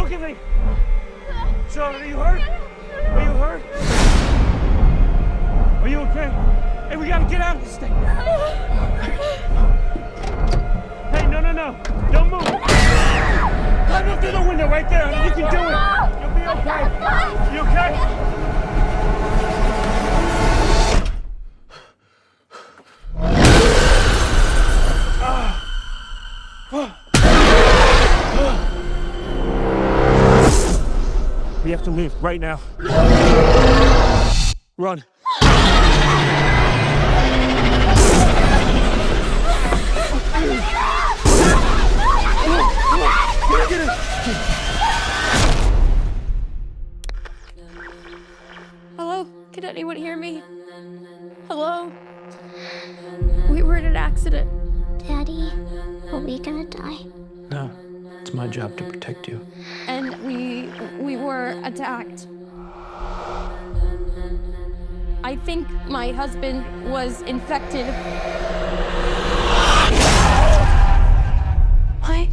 Look at me. Charlotte, are you hurt? Are you hurt? Are you okay? Hey, we gotta get out of this thing. Hey, no. Don't move. Climb up through the window right there. You can do it. You'll be okay. You okay? We have to leave right now. Run. Hello? Can anyone hear me? Hello? We were in an accident. Daddy, are we gonna die? No, it's my job to protect you. And we were attacked. I think my husband was infected. Blake.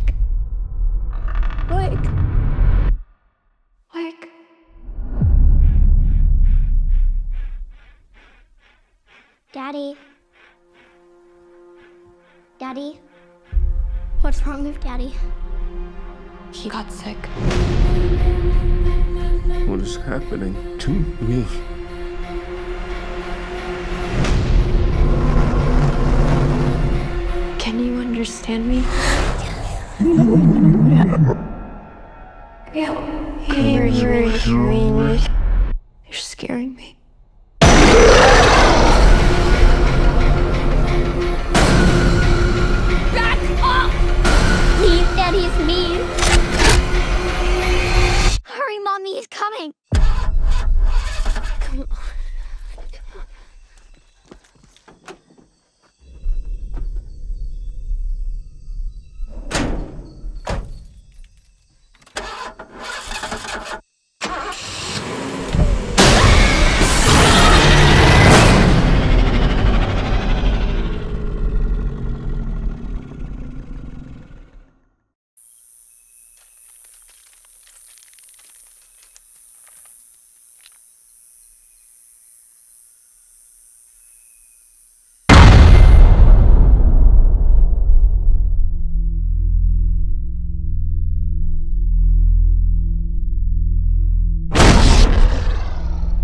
Daddy? What's wrong with Daddy? He got sick. What is happening to me? Can you understand me? You're scaring me. Back off! Please, Daddy, it's me. Hurry, Mommy is coming. Come on.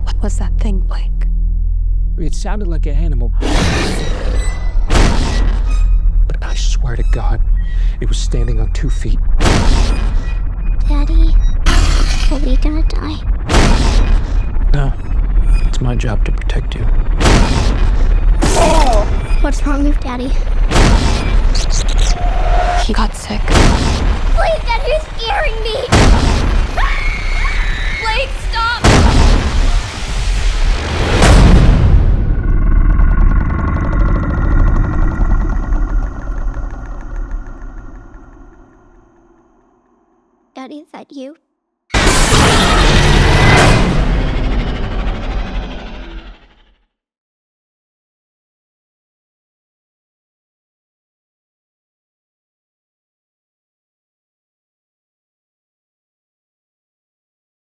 What was that thing, Blake? It sounded like an animal. But I swear to God, it was standing on 2 feet. Daddy, are we gonna die? No, it's my job to protect you. What's wrong with Daddy? He got sick. Please, Daddy, you're scaring me. Blake, stop! Daddy, is that you?